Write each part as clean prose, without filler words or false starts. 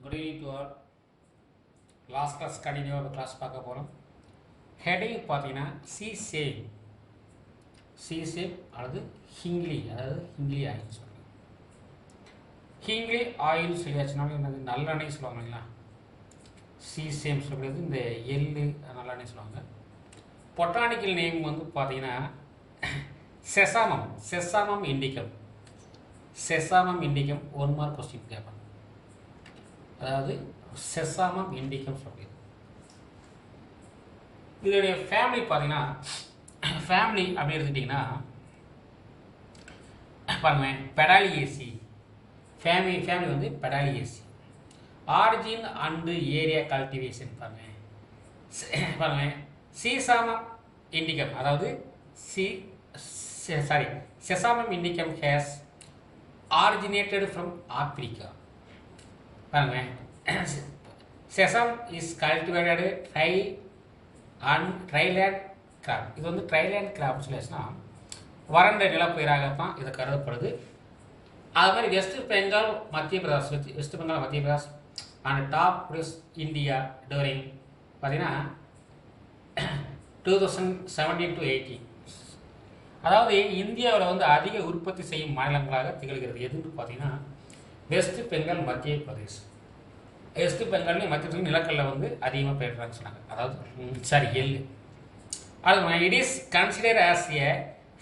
Good evening to all. Last class continue our class பார்க்க போகிறோம். Heading பார்த்தீங்கன்னா C shape அல்லது ஹிங்லி, அதாவது ஹிங்லி ஆயில் சொல்லுங்கள். ஹிங்லி ஆயில் சொல்லியாச்சுனாலும் என்னது நல்லெண்ணெய் சொல்லுவாங்க இல்லைங்களா. சி சேம் சொல்லக்கூடியது இந்த எள்ளு நல்லெண்ணெய் சொல்லுவாங்க. பொட்டானிக்கல் நேம் வந்து பார்த்தீங்கன்னா செசாமம் இண்டிகம் 1 மார்க் கொஸ்டின் கேட்பாங்க. அதாவது செசாமம் இண்டிகம் சொல்லக்கூடியது. இதோடைய ஃபேமிலி பார்த்தீங்கன்னா ஃபேமிலி அப்படி எடுத்துக்கிட்டிங்கன்னா பாருங்க, பெடாலியேசி ஃபேமிலி வந்து பெடாலியேசி. ஆரிஜின் அண்டு ஏரியா கல்டிவேஷன் பாருங்க சீசாமம் இண்டிகம், அதாவது செசாமம் இண்டிகம் ஹேஸ் ஆரிஜினேட்டட் ஃப்ரம் ஆப்பிரிக்கா. பாருங்க, செசம் இஸ் கல்டிவேட்டட் ட்ரைலேண்ட் கிராப். இது வந்து ட்ரைலேண்ட் கிராப் சொல்லிச்சுன்னா வறண்ட நிலப்பயிராகத்தான் இது கருதப்படுது. அது மாதிரி west Bengal Madhya Pradesh and top India during பார்த்தீங்கன்னா 2017 to 18. அதாவது இந்தியாவில் வந்து அதிக உற்பத்தி செய்யும் மாநிலங்களாக திகழ்கிறது எதுன்னு பார்த்தீங்கன்னா வெஸ்ட் பெங்கால் மத்திய பிரதேஷ். வெஸ்ட் பெங்கால்லையும் மத்திய பிரதேஷ் நிலக்கல்ல வந்து அதிகமாக பயிர்றாங்கன்னு சொன்னாங்க. அதாவது எள்ளு. அது it is consider as a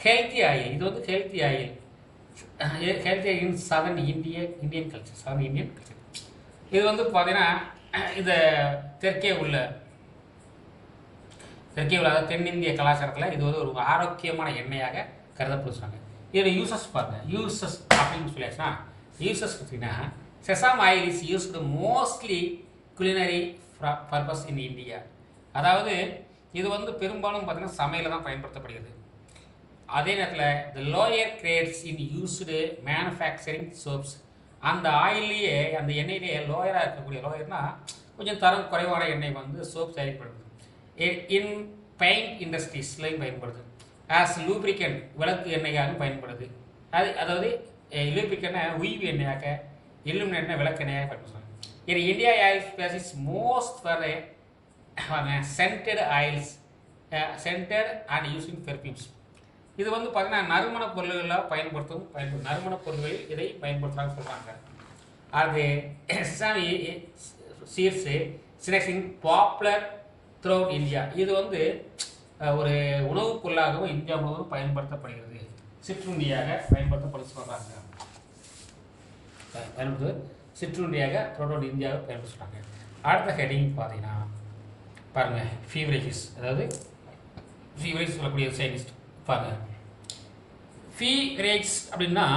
healthy oil. இது வந்து ஹெல்த்தி ஆயில் இன் சதர்ன் இந்தியன் கல்ச்சர். இது வந்து பார்த்தீங்கன்னா இந்த தெற்கே உள்ள அதாவது தென்னிந்திய கலாச்சாரத்தில் இது வந்து ஒரு ஆரோக்கியமான எண்ணெயாக கருதப்படுறாங்க. இதோட யூசஸ் பாருங்க. யூசஸ் அப்படின்னு சொல்லியாச்சுன்னா யூசஸ் பார்த்தீங்கன்னா sesame oil is used mostly culinary purpose in India. அதாவது இது வந்து பெரும்பாலும் பார்த்தீங்கன்னா சமையலில் தான் பயன்படுத்தப்படுகிறது. அதே நேரத்தில் the lower grades in used manufacturing soaps. அந்த ஆயிலேயே அந்த எண்ணெயிலேயே லோயராக இருக்கக்கூடிய லோயர்னா கொஞ்சம் தரம் குறைவான எண்ணெய் வந்து சோப் தயாரிக்கப்படுது. இன் பெயிண்ட் இண்டஸ்ட்ரீஸ்லையும் பயன்படுது. ஆஸ் லூப்ரிகண்ட் விளக்கு எண்ணெயாக பயன்படுது. அதாவது லூப்ரிகண்ட்னா உயிர் எண்ணெயாக, illuminate விளக்கு எண்ணெயாக பயன்படுத்துவாங்க. இது India oil space is most for scented oils scented and using perfumes. இது வந்து பார்த்தீங்கன்னா நறுமண பொருள்களாக நறுமண பொருள்களில் இதை பயன்படுத்துகிறாங்க சொல்கிறாங்க. அது சீர்ஸு சினெக்ஸிங் பாப்புலர் த்ரூ அவுட் இந்தியா. இது வந்து ஒரு உணவுப் பொருளாகவும் இந்தியா முழுவதும் பயன்படுத்தப்படுகிறது. சிற்றுண்டியாக பயன்படுத்தப்படுது சொல்கிறாங்க. சிற்றுண்டியாக த்ரூ இந்தியாவை பயன்படுத்துகிறாங்க. அடுத்த ஹெட்டிங் பார்த்தீங்கன்னா பாருங்கள், ஃபீவரேஜஸ். அதாவது ஃபீவரேஜ் சொல்லக்கூடிய சயின்டிஸ்ட் பாருங்க. ஃபீவரேஜ் அப்படின்னா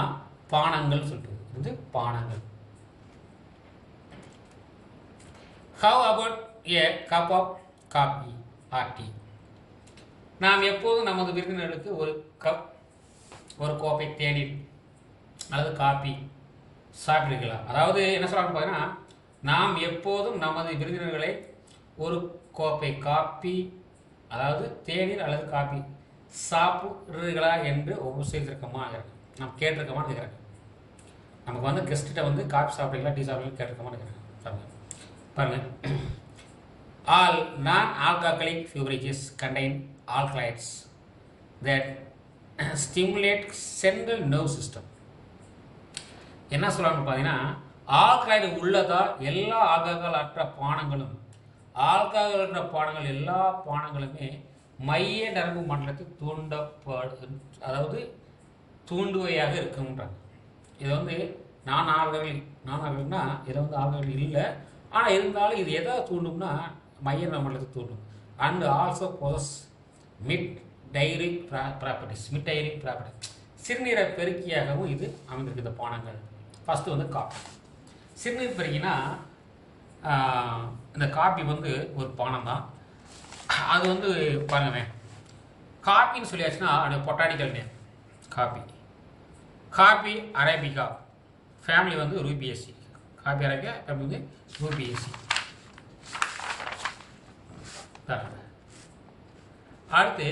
பானங்கள் சொல்றது. இது பானங்கள். How about a cup of coffee or tea? நாம் எப்போதும் நமது விருந்தினர்களுக்கு ஒரு கோப்பை தேநீர் அல்லது காபி சாப்பிடுறீங்களா? அதாவது என்ன சொல்றாங்க பார்த்தீங்கன்னா, நாம் எப்போதும் நமது விருந்தினர்களை ஒரு கோப்பை காப்பி அதாவது தேநீர் அல்லது காபி சாப்பிட்றீங்களா என்று ஒவ்வொரு செய்திருக்கோமா நம்ம கேட்டிருக்கோமான்னு கேட்குறாங்க. நமக்கு வந்து கெஸ்ட்டிட்ட வந்து காஃபி சாப்பிட்றீங்களா டீ சாப்பிட்றீங்களா கேட்டிருக்கோமான்னு கேட்குறாங்க. பாருங்கள், ஆல் நான் alcoholic beverages contain alkaloids that stimulate central nervous system. என்ன சொல்லலாம்னு பார்த்தீங்கன்னா, ஆல்கலாய்டு உள்ளதா எல்லா ஆல்கஹால் அற்ற பானங்களும் எல்லா பானங்களுமே மைய நரம்பு மண்டலத்தை தூண்டுவையாக இருக்குன்றாங்க. இது வந்து நான் ஆல்கஹால்னா இதில் வந்து ஆல்கஹால் இல்லை, ஆனால் இருந்தாலும் இது எதை தூண்டும்னா மைய நரம்பு மண்டலத்தை தூண்டும். And also possess diuretic properties. சிறுநீர பெருக்கியாகவும் இது அமைந்திருக்கு இந்த பானங்கள். ஃபஸ்ட்டு வந்து காஃபி. சிறுநீர் பெருக்கினா இந்த காஃபி வந்து ஒரு பானம் தான். அது வந்து பாருங்களேன், காஃபின்னு சொல்லியாச்சுன்னா அது botanical name coffee arabica family வந்து ரூபியேசி. காஃபி அரேபிகா ஃபேமிலி வந்து ரூபியேசி. அடுத்து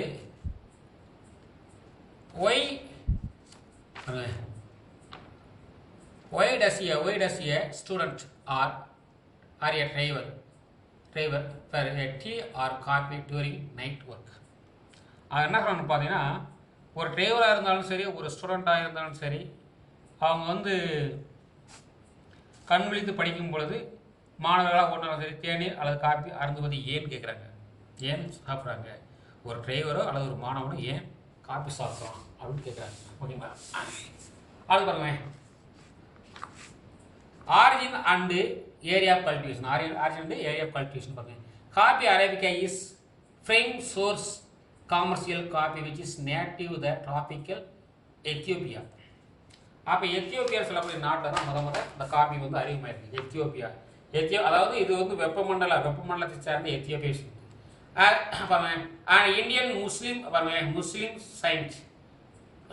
why does a student or or a driver for a tea or coffee during night work. அது என்ன பண்ணணும் பார்த்தீங்கன்னா, ஒரு டிரைவராக இருந்தாலும் சரி, ஒரு ஸ்டூடெண்ட்டாக இருந்தாலும் சரி, அவங்க வந்து கண் விழித்து படிக்கும் பொழுது மாணவர்களாக ஓட்டுனாலும் சரி தேநீர் அல்லது காஃபி அருந்துவது ஏன்னு கேட்குறாங்க. ஏன் சாப்பிட்றாங்க? ஒரு டிரைவரோ அல்லது ஒரு மாணவனோ ஏன் காஃபி சாப்பிட்றோம் அப்படின்னு கேட்குறாங்க. ஓகேங்களா? அது பாருங்க, origin and area of cultivation. Origin and area of cultivation பாருங்க. Coffee arabica is prime source commercial coffee which is native the tropical Ethiopia. அப்போ எத்தியோப்பியா சொல்லக்கூடிய நாட்டில் தான் முத இந்த காஃபி வந்து அறிமுகமாயிருக்கு. எத்தியோப்பியா அதாவது இது வந்து வெப்பமண்டலத்தை சார்ந்த எத்தியோப்பியா. பாருங்க, Indian Muslim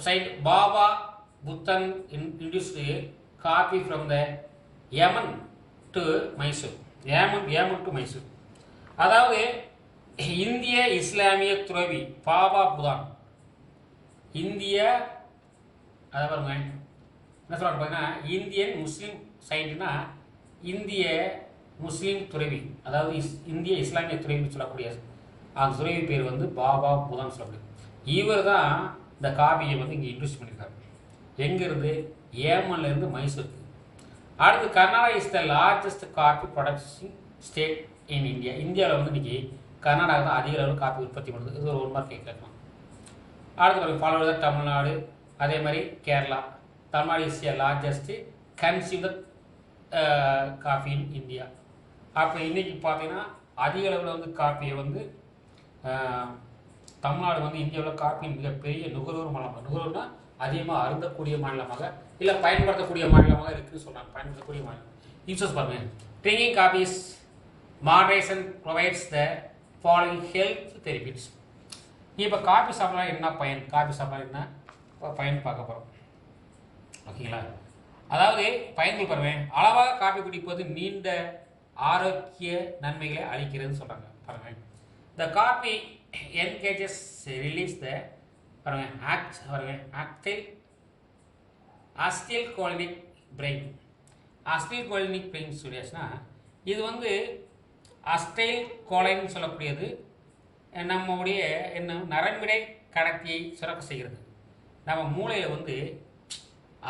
saint Baba Budan introduced coffee from the Yemen to Mysore. அதாவது இந்திய இஸ்லாமிய துறவி பாபா புதான் அதை பாருங்க என்ன சொல்றாங்க பார்த்தீங்கன்னா, இந்தியன் முஸ்லீம் சைண்ட்னா இந்திய முஸ்லீம் துறவி, அதாவது இந்திய இஸ்லாமிய துறவின்னு சொல்லக்கூடிய அந்த துறவி பேர் வந்து பாபா புதான் சொல்லக்கூடிய இவர் தான் இந்த காபியை வந்து இங்கே இன்ட்ரடியூஸ் பண்ணியிருக்காரு. எங்கேருந்து? ஏமன்லேருந்து மைசூருக்கு. அடுத்து Karnataka is the largest coffee production state in India. இந்தியாவில் வந்து இன்னைக்கு கர்நாடகா தான் அதிக அளவில் காஃபி உற்பத்தி பண்ணுறது. இது ஒரு மார்க் கேட்கலாம். அடுத்து ஃபாலோ தமிழ்நாடு, அதே மாதிரி Kerala. Tamil Nadu is a largest consumer coffee in India. அப்போ இன்றைக்கி பார்த்தீங்கன்னா அதிக அளவில் வந்து காஃபியை வந்து தமிழ்நாடு வந்து இந்தியாவில் காஃபியின் மிகப்பெரிய நுகர்வோர் மாநிலமாக, நுகர்வோர்னா அதிகமாக அருந்தக்கூடிய மாநிலமாக இல்லை பயன்படுத்தக்கூடிய மாநிலமாக இருக்குதுன்னு சொல்கிறாங்க. பயன்படுத்தக்கூடிய மாநிலம் யூசஸ் பாருங்க. Drinking coffees moderation provides the following health benefits. இப்போ காஃபி சாப்பிட்லாம் என்ன பயன்? காஃபி சாப்பிட்லாம் என்ன பயன் பார்க்க போகிறோம். ஓகேங்களா? அதாவது பயன்கள் பாருங்க. அளவாக காஃபி குடிப்பது நீண்ட ஆரோக்கிய நன்மைகளை அளிக்கிறதுன்னு சொல்கிறாங்க. பாருங்க, the coffee engages release the acetyl cholinic brain சொல்லியாச்சுன்னா, இது வந்து அஸ்டைல் கோலைன்னு சொல்லக்கூடியது நம்முடைய என்ன நரம்பிடை கடத்தியை சுரக்க செய்கிறது. நம்ம மூளையில் வந்து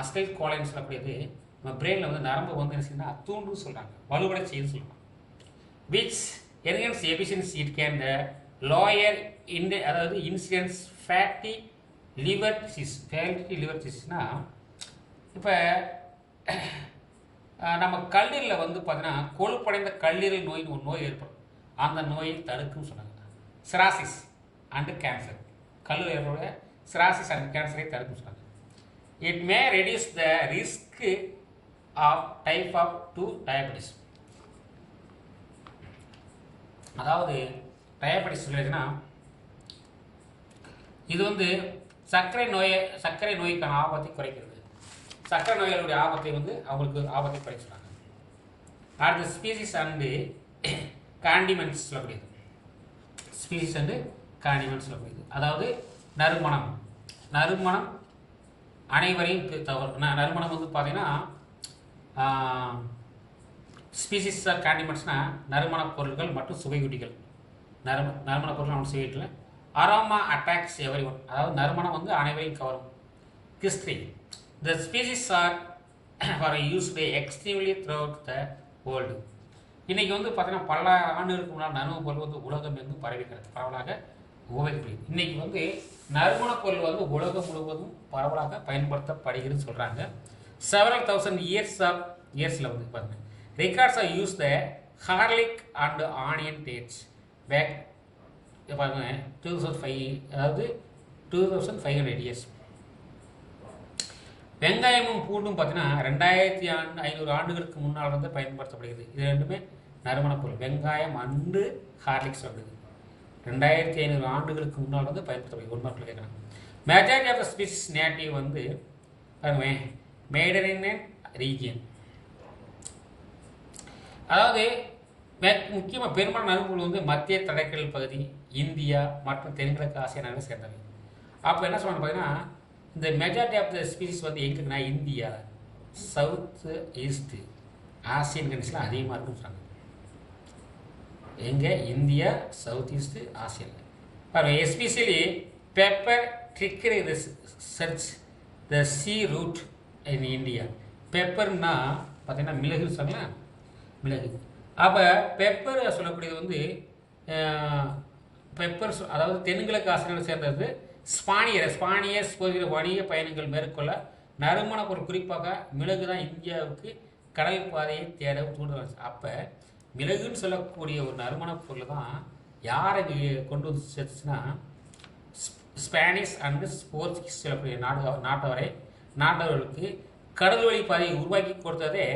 அஸ்டைல் கோலைன்னு சொல்லக்கூடியது நம்ம பிரெயினில் வந்து நரம்பு வந்து என்ன செய்யுதுன்னா தூண்டுன்னு சொல்கிறாங்க, வலுவடை செய்யுன்னு சொல்கிறாங்க. Which enhance efficiency it can the lower அதாவது இன்சிடென்ஸ் ஃபேட்டி லிவர் டிசீஸ்னா, இப்போ நம்ம கல்லீரலில் வந்து பார்த்தீங்கன்னா கொழுப்படைந்த கல்லீரல் நோயின்னு ஒரு நோய் ஏற்படும். அந்த நோயை தடுக்கும்னு சொன்னாங்க. சிராசிஸ் அண்டு கேன்சர், கல்லீரலோட சிராசிஸ் அண்ட் கேன்சரை தடுக்கும்னு சொன்னாங்க. It may reduce the risk of type of 2 diabetes. அதாவது டயபெட்டிஸ் சொல்லிச்சுன்னா இது வந்து சர்க்கரை நோய்க்கான ஆபத்தை குறைக்கிறது. சர்க்கரை நோய்களுடைய ஆபத்தை வந்து அவங்களுக்கு ஆபத்தை குறைச்சிடுறாங்க. அடுத்த ஸ்பீசிஸ் அண்டு காண்டிமெண்ட்ஸ் சொல்லக்கூடியது. ஸ்பீசிஸ் அண்டு காண்டிமெண்ட்ஸ் சொல்லக்கூடியது அதாவது நறுமணம் அனைவரையும் தவிர நறுமணம் வந்து பார்த்தீங்கன்னா ஸ்பீசிஸ் ஆர் காண்டிமெண்ட்ஸ்னால் நறுமணப் பொருட்கள் மற்றும் சுவைகுட்டிகள். நறுமணப் பொருட்கள் நம்ம சுவைகுட்டிகள். அரோமா அட்டாக்ஸ் எவரி ஒன், அதாவது நறுமணம் வந்து அனைவரையும் கவரும். History, the species are for used extremely throughout the world. இன்றைக்கி வந்து பார்த்தீங்கன்னா பல ஆண்டுகளுக்கு முன்னால் நறுமணப் பொருள் வந்து உலகம் எங்கும் பரவிக்கிறது, பரவலாக உபயோகிக்கப்படுது. இன்றைக்கி வந்து நறுமணப் பொருள் வந்து உலகம் முழுவதும் பரவலாக பயன்படுத்தப்படுகிறதுன்னு சொல்கிறாங்க. several thousand இயர்ஸில் வந்து பாருங்கள் records are use the garlic and onion dates back பாருங்க 2005, அதாவது 2500 இயர்ஸ். வெங்காயமும் பூண்டும் பார்த்தீங்கன்னா 2500 ஆண்டுகளுக்கு முன்னால் வந்து பயன்படுத்தப்படுகிறது. இது ரெண்டுமே நறுமணப் பொருள். வெங்காயம் அண்டு ஹார்லிக்ஸ் வருது 2500 ஆண்டுகளுக்கு முன்னால் வந்து பயன்படுத்தப்படுகிறது. உண்மை கேட்குறாங்க. Majority of the species native வந்து பாருங்க மெடிட்டரேனியன் ரீஜியன். அதாவது முக்கியமாக பெரும்பாலான நறுமணங்கள் வந்து மத்திய தரைக்கடல் பகுதி, இந்தியா மற்றும் தென்கிழக்கு ஆசிய நாடுகளை சேர்ந்தவை. அப்போ என்ன சொல்லுவாங்க பார்த்தீங்கன்னா, இந்த மெஜாரிட்டி ஆஃப் த ஸ்பீசிஸ் வந்து எங்கே இந்தியா, சவுத் ஈஸ்ட் ஆசியன் கண்ட்ரிஸ்லாம் அதிகமாக இருக்குன்னு சொல்கிறாங்க. எங்கே? இந்தியா, சவுத் ஈஸ்ட் ஆசியாவில். பாருங்கள், especially pepper trigger the search the sea route in India. பெப்பர்னா பார்த்தீங்கன்னா மிளகுன்னு சொல்லலாம், மிளகு. அப்போ பெப்பர் சொல்லக்கூடியது வந்து பெப்பர், அதாவது தென்கிழக்கு ஆசியாவை சேர்ந்தது. ஸ்பானியர்ஸ் போகிற வணிக பயணங்கள் மேற்கொள்ள நறுமண பொருள், குறிப்பாக மிளகு தான் இந்தியாவுக்கு கடல் பாதையை தேட தூண்டுதல். அப்போ மிளகுன்னு சொல்லக்கூடிய ஒரு நறுமண பொருள் தான் யாரை கொண்டு வந்து சேர்த்துச்சுன்னா ஸ்பானிஷ் அண்டு போர்ச்சுகீஸ் சொல்லக்கூடிய நாட்டவர்களுக்கு கடல் வழி பாதையை உருவாக்கி கொடுத்ததே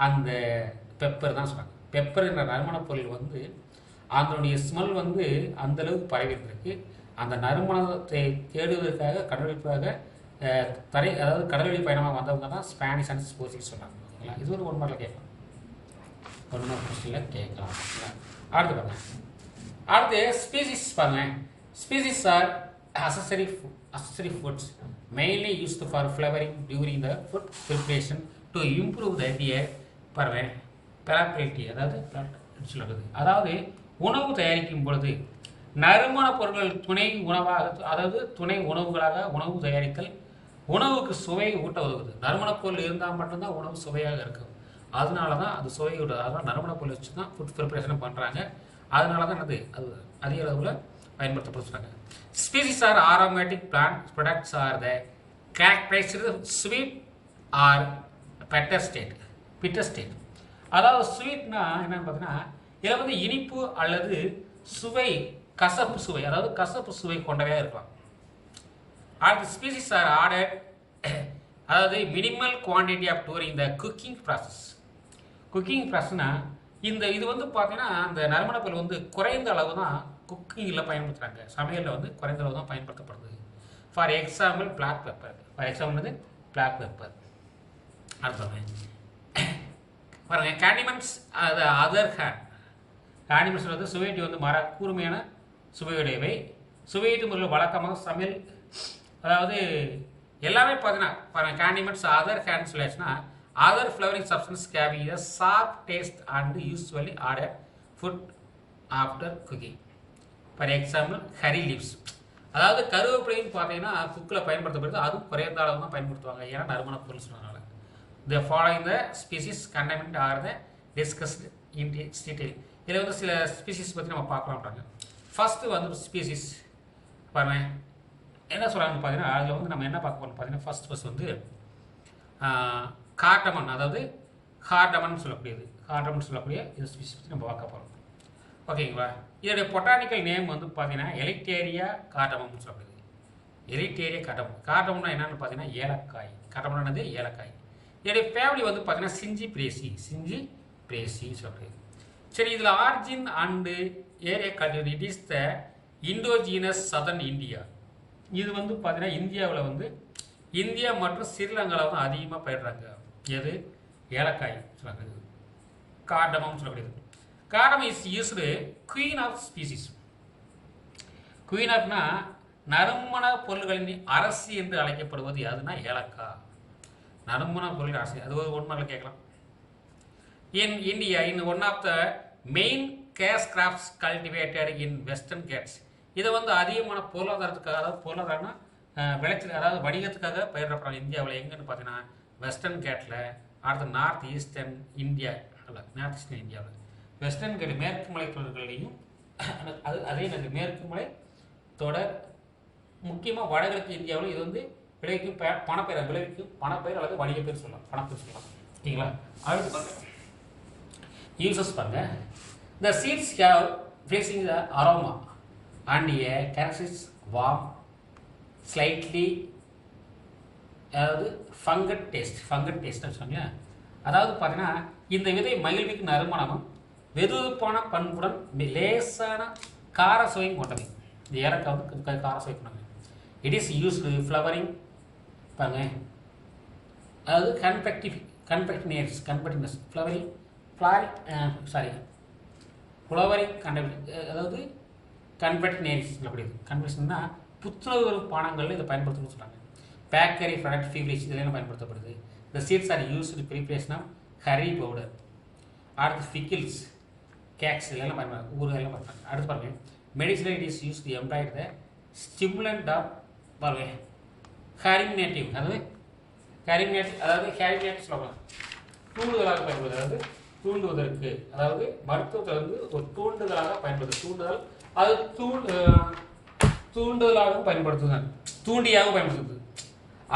அந்த பெப்பர் தான் சொல்கிறாங்க. பெப்பர் என்ற நறுமண பொருள் வந்து அதனுடைய ஸ்மெல் வந்து அந்தளவுக்கு பரவி இருந்திருக்கு. அந்த நறுமணத்தை தேடுவதற்காக கடல்வழிப்பாக அதாவது கடல்வழி பயணமாக வந்தவங்க தான் ஸ்பானிஷ் அண்ட் போர்ச்சுகீஸ் சொன்னாங்க. ஓகேங்களா? இது ஒரு 1 மார்க்கில் கேட்கலாம், 1 மார்க் கொஸ்டினில் கேட்கலாம். அடுத்து பாருங்க, அடுத்து ஸ்பீசிஸ் பாருங்க. Species are accessory foods mainly used for flavoring during the food preparation to improve the palatability. அதாவது உணவு தயாரிக்கும் பொழுது நறுமண பொருட்கள் துணை உணவாக, அதாவது துணை உணவுகளாக உணவு தயாரித்தல் உணவுக்கு சுவை ஊட்ட உதவுது. நறுமண பொருள் இருந்தால் மட்டும்தான் உணவு சுவையாக இருக்கும். அதனால தான் அது சுவை ஊட்ட, அதான் நறுமண பொருள் வச்சு தான் ஃபுட் ப்ரிப்பரேஷன் பண்ணுறாங்க. அதனால தான் அது அதிக அளவில் பயன்படுத்தப்படுறாங்க. Species are aromatic plant products are the characterised sweet or bitter state. அதாவது ஸ்வீட்னா என்னன்னு பார்த்தீங்கன்னா இதில் வந்து இனிப்பு அல்லது சுவை, கசப்பு சுவை, அதாவது கசப்பு சுவை கொண்டவே இருக்கலாம். அடுத்து ஸ்பீசிஸ் ஆர் ஆர்டர், அதாவது minimal quantity of during the cooking ப்ராசஸ்னா இது வந்து பார்த்தீங்கன்னா அந்த நறுமண பொருள் வந்து குறைந்த அளவு தான் குக்கிங்கில் பயன்படுத்துகிறாங்க. சமையலில் வந்து குறைந்த அளவு தான் பயன்படுத்தப்படுது. For example black pepper. அடுத்தது பாருங்க, கேண்டிமெண்ட்ஸ் அது அதர் ஹேண்ட். கேண்டிமெண்ட்ஸ் வந்து சுவையீட்டி வந்து கூர்மையான சுவையுடையவை. சுவையீட்டு முறையில் வழக்கமாக சமையல், அதாவது எல்லாமே பார்த்தீங்கன்னா பாருங்கள், கேண்டிமெண்ட்ஸ் அதர் ஹேண்ட் சொல்லியாச்சுன்னா அதர் ஃப்ளவரிங் சப்ஸ்டன்ஸ் கேவிங் a sharp taste and usually added food after cooking. For example curry leaves, அதாவது கருவேப்பிலையும் பார்த்தீங்கன்னா குக்கில் பயன்படுத்தப்படுது. அதுவும் குறைந்த அளவு தான் பயன்படுத்துவாங்க, ஏன்னா நறுமண பொருள் சொன்னதுனால. The following the species contaminant are the discussed in detail. இதில் வந்து சில ஸ்பீசிஸ் பற்றி நம்ம பார்க்கலாம்ன்றாங்க. ஃபஸ்ட்டு வந்து ஸ்பீசிஸ் பாருங்க என்ன சொல்கிறாங்கன்னு பார்த்தீங்கன்னா, அதில் வந்து நம்ம என்ன பார்க்க போகிறோம் பார்த்தீங்கன்னா, ஃபஸ்ட் வந்து கார்டமன், அதாவது கார்டமன் சொல்லக்கூடிய இந்த ஸ்பீசிஸ் பற்றி நம்ம பார்க்க போகிறோம். ஓகேங்களா? இதோடைய பொட்டானிக்கல் நேம் வந்து பார்த்தீங்கன்னா எலிட்டேரியா கார்டமம்னு சொல்லப்படுது. எலிட்டேரியா கார்டமம்னா என்னென்னு பார்த்தீங்கன்னா ஏலக்காய். கார்டமம்னது ஏலக்காய். இதோடைய ஃபேமிலி வந்து பார்த்தீங்கன்னா சிஞ்சி பிரேசி சொல்லப்படுது. சரி, இதில் origin and area culture, it is the indigenous southern India. இது வந்து பார்த்தீங்கன்னா இந்தியாவில் வந்து இந்தியா மற்றும் ஸ்ரீலங்காவில் வந்து அதிகமாக பயிடுறாங்க. எது? ஏலக்காய் சொல்லப்படுது, கார்டமம் சொல்லப்படுது. Cardamom is used queen of species. Queen ஆஃப்னா நறுமண பொருள்களின் அரசி என்று அழைக்கப்படுவது யாதுன்னா ஏலக்காய். நறுமண பொருள் அரசி, அது ஒரு 1 மார்க்கில் கேட்கலாம். In India in one of the main cash crops cultivated in Western Ghats. இதை வந்து அதிகமான பொருளாதாரத்துக்காக, அதாவது பொருளாதாரம்னா விளைச்சல், அதாவது வணிகத்துக்காக பயிரிடப்படுறாங்க இந்தியாவில். எங்கன்னு பார்த்தீங்கன்னா வெஸ்டர்ன் கேட்டில், அடுத்து நார்த் ஈஸ்டர்ன் இந்தியாவில். வெஸ்டர்ன் கேட் மேற்கு மலை தொடர்களையும் அதே மேற்கு மலை தொடர், முக்கியமாக வடகிழக்கு இந்தியாவில் இது வந்து விளைவிக்கும் பணப்பயிர் அல்லது வணிக பேர் சொல்லலாம், பணப்பேர் சொல்லலாம். ஓகேங்களா? அடுத்து பாருங்க, யூசஸ் பாருங்க. The seeds have facing the aroma and a characteristic warm, slightly அதாவது ஃபங்கட் டேஸ்ட்னு சொன்னீங்க. அதாவது பார்த்தீங்கன்னா இந்த விதை மகிழ்விக்கு நறுமணமும் வெதுவெதுப்பான பண்புடன் லேசான கார சுவையும் கொண்டது. இந்த ஏலக்காய் வந்து கார சுவை கொண்டது. இட் இஸ் யூஸ்டு ஃப்ளவரிங் பாருங்க, அதாவது கன்ஃபெக்டினஸ் ஃப்ளவரிங் அதாவது கன்ஃபெக்டினரிஸ் சொல்லக்கூடியது. கன்ஃபெக்ஷன்னா புத்துணர்வு பானங்களில் இதை பயன்படுத்தணும்னு சொல்கிறாங்க. பேக்கரி ப்ராடக்ட் ஃபீவரேஜ் இதெல்லாம் பயன்படுத்தப்படுது. இந்த seeds are used preparation of curry powder. அடுத்து பிக்கிள்ஸ் கேக்ஸ் இதெல்லாம் பயன்படுறாங்க, ஊறுகாயெல்லாம் பண்ணுறாங்க. அடுத்து பாருங்கள், medicinal it is use to employed the stimulant of பாருங்க ஹரிமினேட்டிவ், அதாவது ஹரிமினேட்டிவ் சொல்லலாம், தூண்டுதலாக பயன்படுது. அதாவது தூண்டுவதற்கு, அதாவது மருத்துவத்தில் வந்து ஒரு தூண்டுதலாக பயன்படுது. தூண்டுதல் அது தூண்டுதலாகவும் பயன்படுத்துது, தூண்டியாகவும் பயன்படுத்துது.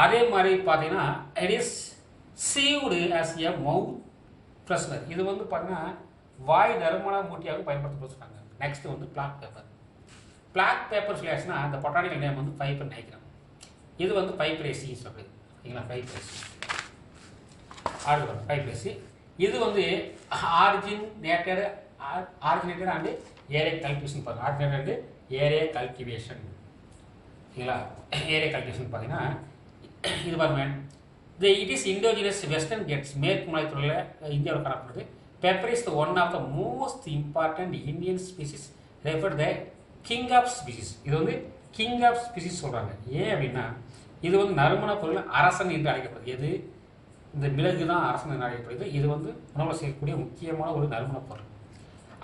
அதே மாதிரி பார்த்தீங்கன்னா it is chewed as a mouth freshener. இது வந்து பார்த்தீங்கன்னா வாய் நறுமண மூட்டியாக பயன்படுத்தப்பட்டு சொன்னாங்க. நெக்ஸ்ட் வந்து பிளாக் பேப்பர் ஃபிளாஷ்னா அந்த பொட்டானிக்கல் நேம் வந்து பைப்பர் நைக்ரம். இது வந்து பைப்ரேசி சொல்றது, ஓகேங்களா? பைப்ரேசி இது வந்து ஆரிஜினேட்டட் அண்ட் ஏரியா கல்டிவேஷன் பாருங்க. ஆரிஜினேட்டட் அண்ட் ஏரியா கல்டிவேஷன், ஓகேங்களா? ஏரியா கல்டிவேஷன் பார்த்தீங்கன்னா இது பாருங்க, it is indigenous Western Ghats, மேற்கு மலைத்தொழில் இந்தியாவில் காணப்படுது. Pepper is one of the most important Indian species refer the king of species. இது வந்து கிங் ஆஃப் ஸ்பீசிஸ் சொல்கிறாங்க. ஏன் அப்படின்னா இது வந்து நறுமண பொருள் அரசன் என்று அழைக்கப்படுது. எது? இந்த மிளகு தான் அரசன் என்று அழைக்கப்படுது. இது வந்து உணவில் செய்யக்கூடிய முக்கியமான ஒரு நறுமண பொருள்.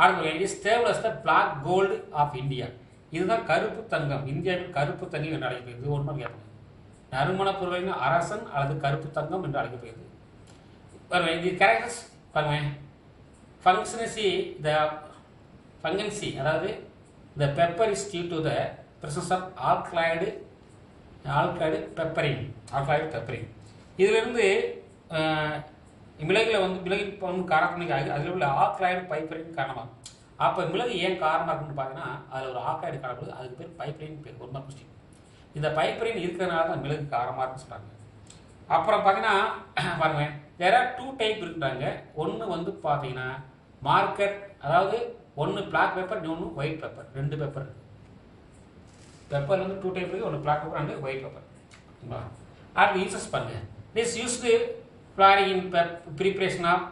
அடுத்த it is stable as the black gold of India. இதுதான் கருப்பு தங்கம், இந்தியாவில் கருப்பு தங்கம் என்று அழைக்கப்படுது. இது ஒன்றும் கேட்பாங்க, நறுமண பொருளின் அரசன் அல்லது கருப்பு தங்கம் என்று அழைக்கப்படுகிறது. பாருங்க, இது கேரக்டர்ஸ் பாருங்க, ஃபங்கன்சி, அதாவது the pepper is due to the presence of alkali பெப்பரின். இதிலிருந்து மிளகில் வந்து மிளகின் காரத்தன்மைக்கு ஆகி அதில் உள்ள ஆக்சைடு பைப்பரின் காரணமாக. அப்போ மிளகு ஏன் காரணமாக இருக்குன்னு பார்த்தீங்கன்னா அதில் ஒரு ஆக்சைடு காரணப்படுது, அதுக்கு பேர் பைப்பரின் பேர். ஒரு மாதிரி கொஸ்டின். இந்த பைப்பரின் இருக்கிறதுனால தான் மிளகு காரமாக இருக்குன்னு சொல்கிறாங்க. அப்புறம் பார்த்தீங்கன்னா பாருங்க, வேற 2 டைப் இருக்குறாங்க. ஒன்று வந்து பார்த்தீங்கன்னா மார்க்கெட், அதாவது ஒன்று பிளாக் பேப்பர், இன்னொன்று ஒயிட் பேப்பர். 2 பேப்பர் பெப்பர் வந்து 2 டைப் இருக்குது, ஒன்று black pepper and white pepper. அது யூசஸ் பாருங்க, this used in preparation of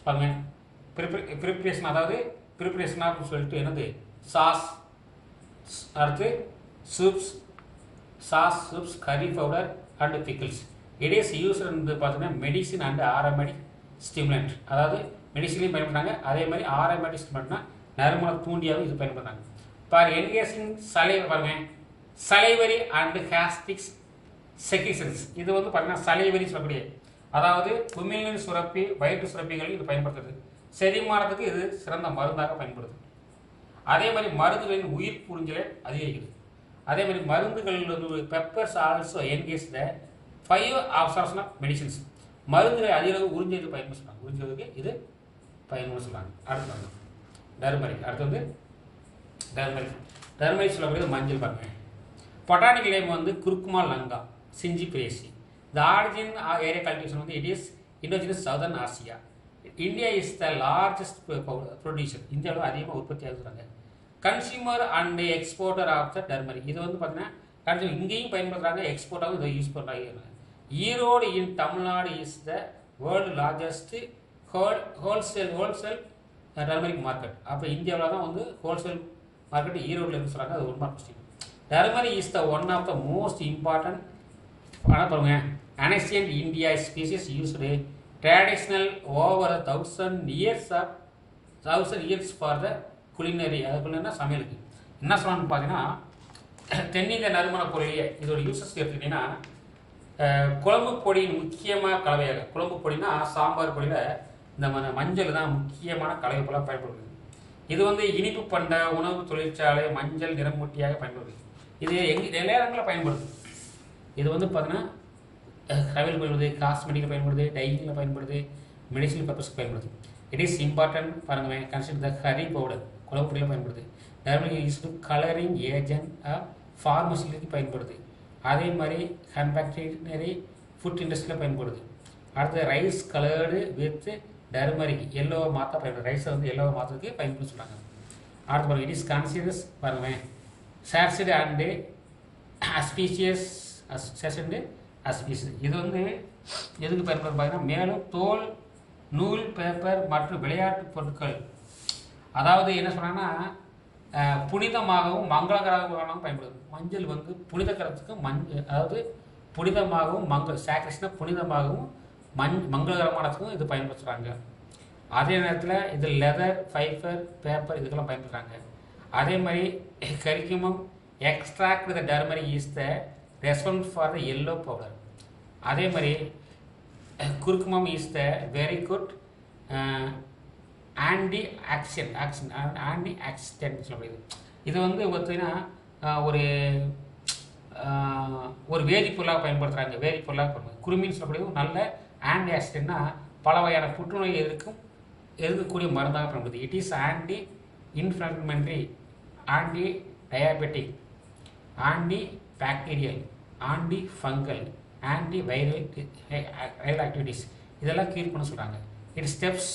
பாருங்க, ப்ரிப்ரேஷன், அதாவது ப்ரிப்ரேஷன் ஆஃப் சொல்லிட்டு என்னது சாஸ், அடுத்து soups, curry powder and pickles. It is use வந்து பார்த்தீங்கன்னா மெடிசின் அண்ட் ஆரோமேட்டிக் ஸ்டிமுலண்ட், அதாவது மெடிசின்லையும் பயன்படுறாங்க. அதே மாதிரி ஆரோமேட்டிக் ஸ்டிமுலண்ட்னா நறுமண தூண்டியாகவும் இது பயன்படுறாங்க. பாரு என்கேசிங் பாருங்க, சலைவரி அண்ட் ஹாஸ்டிக்ஸ் செக்ரிஷன்ஸ். இது வந்து பார்த்தீங்கன்னா சலைவரி சொல்லக்கூடிய, அதாவது குமிழ்நீர் சுரப்பி, வயிற்று சுரப்பிகள் இது பயன்படுத்துறது. செரிமானத்துக்கு இது சிறந்த மருந்தாக பயன்படுது. அதே மாதிரி மருந்துகளின் உயிர் புரிஞ்சலை அதிகரிக்குது. அதே மாதிரி மருந்துகள் peppers also engage the 5 absorption of medicines. மருந்துகளை அதிக அளவு உறிஞ்சது பயன்படுத்த சொல்கிறாங்க, உறிஞ்சதுக்கு இது பயன்படுத்த சொல்கிறாங்க. அடுத்து டர்மரிக். அடுத்து வந்து டர்மரிக் சொல்லக்கூடியது மஞ்சள். பாருங்க, பொட்டானிக்கல் நேம் வந்து curcuma longa zingiberaceae. The origin area cultivation வந்து it is indigenous southern Asia. India is the largest producer, இந்தியாவில் அதிகமாக உற்பத்தி ஆகுறாங்க. Consumer and exporter of the turmeric. இது வந்து பார்த்தீங்கன்னா கன்சியூமர் இங்கேயும் பயன்படுத்துகிறாங்க, எக்ஸ்போர்ட்டாகவும் இதை யூஸ் பண்ணுறாங்க. Erode in Tamil Nadu is the world largest wholesale turmeric market. அப்போ இந்தியாவில் தான் வந்து ஹோல்சேல் மார்க்கெட் ஈரோடில் இருந்து சொல்கிறாங்க. அது ஒரு market. Turmeric is the one of the most important, ஆனால் பாருங்க, ancient India species used traditional over 1000 years for the culinary. அதுக்குள்ளே சமையலுக்கு என்ன சொல்லணும்னு பார்த்தீங்கன்னா தென்னிந்திய நறுமண பொருளியே இதோட யூசஸ் எடுத்துக்கிட்டிங்கன்னா குழம்பு பொடியின் முக்கியமான கலவையாக, குழம்பு பொடினா சாம்பார் பொடியில் இந்த மஞ்சள் தான் முக்கியமான கலவைப்பொருளாக பயன்படுது. இது வந்து இனிப்பு பண்ட உணவு தொழிற்சாலை மஞ்சள் நிறமூட்டியாக பயன்படுது. இது நிறைய இடங்களில் பயன்படுது. இது வந்து பார்த்தீங்கன்னா ட்ராவல் பயன்படுது, காஸ்மெட்டிக்கில் பயன்படுது, டைங்கில் பயன்படுது, மெடிசினல் பர்பஸ்க்கு பயன்படுது. இட் இஸ் இம்பார்ட்டன்ட் பாருங்க, கன்சிடர் த கறி பவுடர் குழம்பு பொடியில் பயன்படுது. Turmeric use to colouring agent ஃபார்மசிக்கு பயன்படுது. அதே மாதிரி கன்ஃபெக்ஷனரி ஃபுட் இண்டஸ்ட்ரியில் பயன்படுது. அடுத்து ரைஸ் கலர்டு வித் டர்மரிக் எல்லோவை மாற்ற பயன்படுது. ரைஸை வந்து எல்லோவை மாற்றுறதுக்கு பயன்படுத்த சொல்கிறாங்க. அடுத்து பாருங்கள், இட் இஸ் கன்சிடர்ஸ் பாருங்க சார்சிட் அண்டு அஸ்பீசியஸ் இது வந்து எதுக்கு பயன்படுது பார்த்தீங்கன்னா மேலும் தோல், நூல், பேப்பர் மற்றும் விளையாட்டு பொருட்கள், அதாவது என்ன சொன்னாங்கன்னா புனிதமாகவும் மங்களகரமாகவும் பயன்படுது. மஞ்சள் வந்து புனிதகரத்துக்கு அதாவது புனிதமாகவும் சாக்ரிஸ்னா புனிதமாகவும் மங்களகரமானதுக்கும் இது பயன்படுத்துகிறாங்க. அதே நேரத்தில் இது லெதர், ஃபைபர், பேப்பர் இதுக்கெல்லாம் பயன்படுத்துகிறாங்க. அதே மாதிரி curcumin extract the turmeric is the response for the yellow powder. அதே மாதிரி curcumin is the very good antioxidant சொல்லப்படுது. இது வந்து பார்த்தீங்கன்னா ஒரு வேதிப்பொருளாக பயன்படுத்துகிறாங்க. வேதிப்பொருளாக குருமின்னு சொல்லக்கூடியது நல்ல ஆன்டி ஆக்சிடென்ட்னா பல வகையான புற்றுநோய் எதிர்க்கக்கூடிய மருந்தாக பயன்படுது. It is anti inflammatory, anti diabetic, anti bacterial, anti fungal, anti viral activities இதெல்லாம் கியூர் பண்ண சொல்கிறாங்க. It steps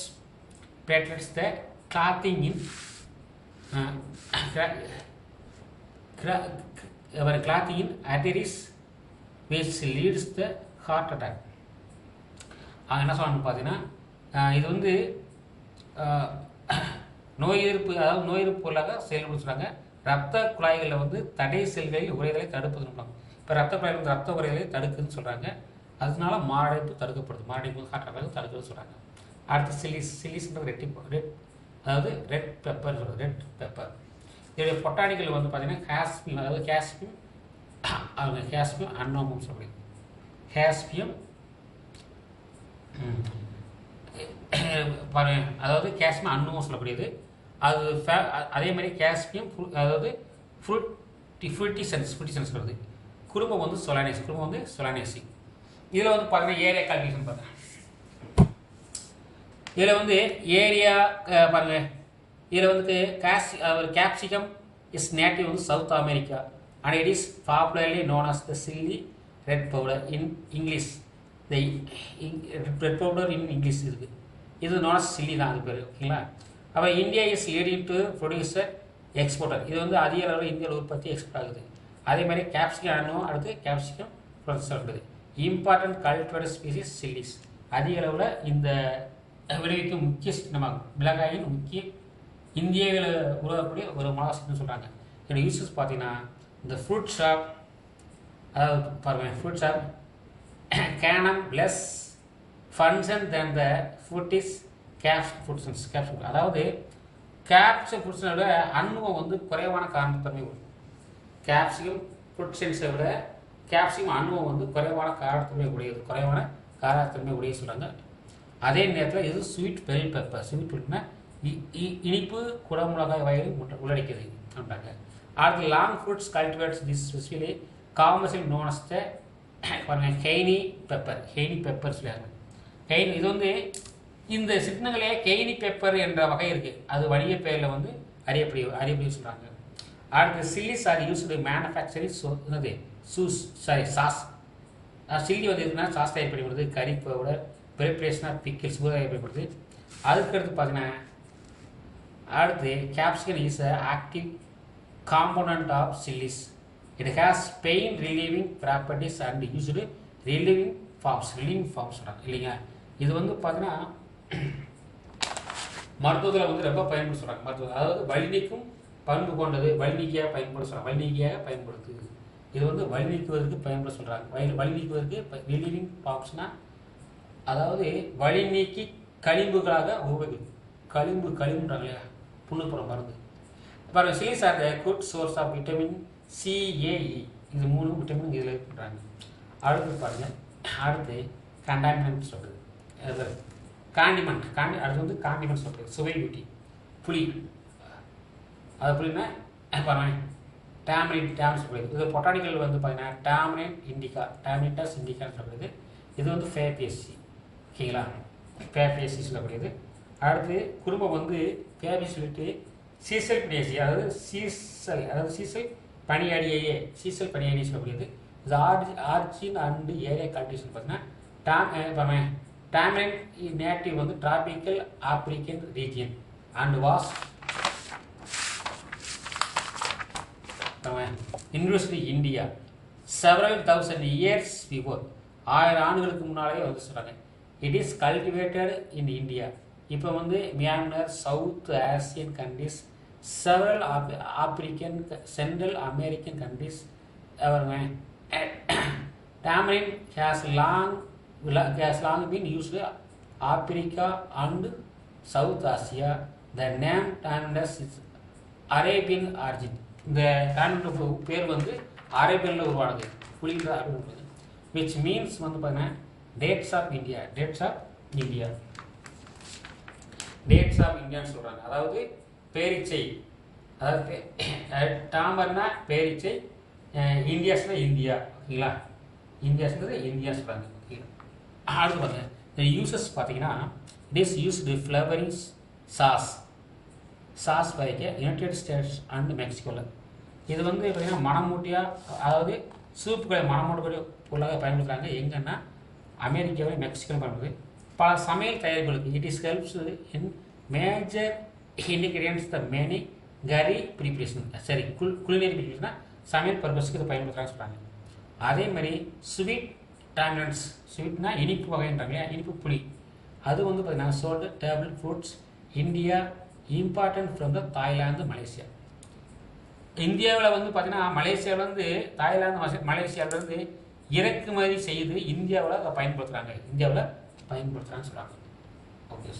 platelets the clothing in clothing in arteries which leads the heart attack. என்ன சொல்லணும்னு பார்த்தீங்கன்னா இது வந்து நோய் எதிர்ப்பு பொருளாக செயல்பட சொல்கிறாங்க. ரத்த குழாய்களில் வந்து தடை செல்களில் உரைதலை தடுப்பதுன்னு. இப்போ ரத்த குழாயில் வந்து ரத்த உரைதலை தடுக்குதுன்னு சொல்கிறாங்க. அதனால மாரடைப்பு தடுக்கப்படுது. மாரடைப்பு ஹார்ட் அட்டாக் தடுக்குதுன்னு சொல்கிறாங்க. அடுத்து சில்லிஸ்ன்றது அதாவது ரெட் பெப்பர் சொல்கிறது. ரெட் பெப்பர் இதோடைய பொட்டானிக்கல் வந்து பார்த்தீங்கன்னா காஸ்பியம், அதாவது காஸ்பியம் அன்னோமம் சொல்லப்படுது. காஸ்பியம் அதாவது காஸ்பியம் அன்னோமம் சொல்லக்கூடியது. அது அதே மாதிரி காஸ்பியம் அதாவது ஃப்ரூட்டிசன்ஸ் வருது. குடும்பம் வந்து சொலானேசி. இதில் வந்து பார்த்தீங்கன்னா ஏரியா கால்குலேஷன் பார்த்தேன். இதில் வந்து ஏரியா பாருங்கள். இதில் வந்து கேப்சிகம் இஸ் நேட்டிவ் வந்து south America and it is popularly known as the chilli red powder in English. Red powder in English இருக்குது. இது நோன் அஸ் சில்லி தான் அது பேர். ஓகேங்களா? அப்போ India is leading to producer exporter. இது வந்து அதிக அளவில் இந்தியாவில் உற்பத்தி எக்ஸ்போர்ட் ஆகுது. அதே மாதிரி கேப்சிகம் அனும் அடுத்து கேப்சிகம் ப்ரொடியூசர் இருக்குது. Important cultivated species chillies. அதிக அளவில் இந்த விளைவிக்கும் முக்கிய மிளகாயின் முக்கிய இந்தியாவில் உருவாக்கக்கூடிய ஒரு மிளகாய்னு சொல்கிறாங்க. இதோட யூசஸ் பார்த்தீங்கன்னா இந்த ஃப்ரூட் ஷாப், அதாவது பாருங்கள் ஃப்ரூட் ஷாப் கேனம் less function then the food is capsule. அதாவது கேப்சூல் ஃபுட்ஸை விட அன்னுவம் வந்து குறைவான காரத்தன்மை உண்டு. கேப்சிகம் ஃபுட்ஸை விட கேப்சிகம் அன்னுவம் வந்து குறைவான காரத்தன்மை உடையது சொல்கிறாங்க. அதே நேரத்தில் இது ஸ்வீட் பெல் பெப்பர். ஸ்வீட் பெல்னா இனிப்பு குடமிளகாய் வகையை உள்ளடக்கியது அப்படின்றாங்க. அடுத்து long fruits cultivates this specifically commercial known as the ஹெய்னி பெப்பர் சொல்லுவாங்க. இது வந்து இந்த சின்னங்களே கெய்னி பெப்பர் என்ற வகை இருக்குது. அது வணிக பெயரில் வந்து அறியப்படி சொல்கிறாங்க. அடுத்து chillies R used manufacturing sauce. Chilli வந்து எதுனா சாஸ் தயாரிக்கப்படுகிறது. கறி பவுடர், ப்ரிப்ரேஷனா பிக்கிள்ஸ் தயாரிக்கப்படுது. அதுக்கடுத்து பார்த்தீங்கன்னா அடுத்து capsicum is a active component of chillies. It has pain relieving properties and used relieving forms சொல்கிறாங்க இல்லைங்க. இது வந்து பார்த்தீங்கன்னா மருத்துவத்தில் வந்து ரொம்ப பயன்படுத்த சொல்கிறாங்க. அதாவது வலிநீக்கும் பண்பு கொண்டது, வலிநீக்கியாக பயன்படுத்துது. இது வந்து வலி நீக்குவதற்கு பயன்பட சொல்கிறாங்க. வலி நீக்குவதற்கு ரிலீவிங் ஃபார்ம்ஸ்னால் அதாவது வலி நீக்கி களிம்புகளாக உபயோகிக்கும். களிம்புன்றாங்க இல்லையா, புண்ணுப்புற மருந்து. பாருங்கள், chillies are the good source of vitamin CAE. இது 3 விட்டமின் இதில் பண்ணுறாங்க. அடுத்து பாருங்கள், அடுத்து கண்டாமினன்ட் சொல்கிறது. காண்டிமெண்ட் அடுத்து வந்து காண்டிமெண்ட் சொல்கிறது. சுவை ஊட்டி புளி. அது புளின்னா பாருங்கள் டேமரின் சொல்கிறது. இது பொட்டானிக்கல் வந்து பார்த்தீங்கன்னா டேமரிட்டஸ் இண்டிகான்னு சொல்கிறது. இது வந்து ஃபேபியசி. ஓகேங்களா, ஃபேபியசி சொல்லக்கூடியது. அடுத்து குடும்பம் வந்து ஃபேபியசி சொல்லிட்டு சீசல் பிடியசி, அதாவது சீசல் பனியாடியே சொல்லக்கூடியது. இது ஆர்ஜின் அண்டு ஏரியா கல்டிவேஷன் பார்த்தீங்கன்னா டேமரின் நேட்டிவ் வந்து tropical African region and was இன்வெஸ்ட்லி India several thousand years before. 1000 ஆண்டுகளுக்கு முன்னாலே வந்து சொல்கிறாங்க. It is cultivated in India. இப்போ வந்து Myanmar, South Asian countries, several African, Central American countries. Tamarind has long been used in Africa and South Asia. The name டாண்டஸ் is Arabian origin. இந்த டாண்டஸ் பேர் வந்து அரேபியனில் உருவானது, புலின்ற அரேபியன், விச் மீன்ஸ் வந்து பார்த்தீங்கன்னா dates of India. Dates of India, dates of இந்தியான்னு சொல்கிறாங்க. அதாவது பேரிச்சை, அதாவது டாமர்னா பேரிச்சை, இந்தியாஸ்னால் இந்தியா, ஓகேங்களா? இந்தியாஸ்ன்றது இந்தியா சொல்கிறாங்க, ஓகேங்களா? அடுத்து பாருங்க, இந்த யூசஸ் பார்த்தீங்கன்னா திஸ் யூஸ்டு ஃப்ளவரிங் சாஸ் வைக்க யுனைடெட் ஸ்டேட்ஸ் அண்ட் மெக்சிகோவில். இது வந்து பார்த்தீங்கன்னா மணமூட்டியாக, அதாவது சூப்புகளை மணமூட்டக்கூடிய பொருளாக பயன்படுத்துகிறாங்க. எங்கன்னா அமெரிக்காவில் மெக்சிகோவில் பயன்படுது. பல சமையல் தயாரிப்புகளுக்கு it is helps in major ingredients the many curry preparation. சரி, குளிநீர் ப்ரிப்ரேஷனா சமையல் பர்பஸ்க்கு இதை பயன்படுத்துகிறாங்க சொல்கிறாங்க. அதே மாதிரி ஸ்வீட் டாமினன்ஸ், ஸ்வீட்னா இனிப்பு வகைன்றாங்க இல்லையா, இனிப்பு புளி, அது வந்து பார்த்தீங்கன்னா sold table fruits India important from the Thailand Malaysia. இந்தியாவில் வந்து பார்த்தீங்கன்னா மலேசியாவிலேருந்து தாய்லாந்து மலேசியாவிலேருந்து இறக்குமதி செய்து இந்தியாவில் அதை பயன்படுத்துகிறாங்க, இந்தியாவில் பயன்படுத்துகிறாங்கன்னு சொல்கிறாங்க. ஓகே.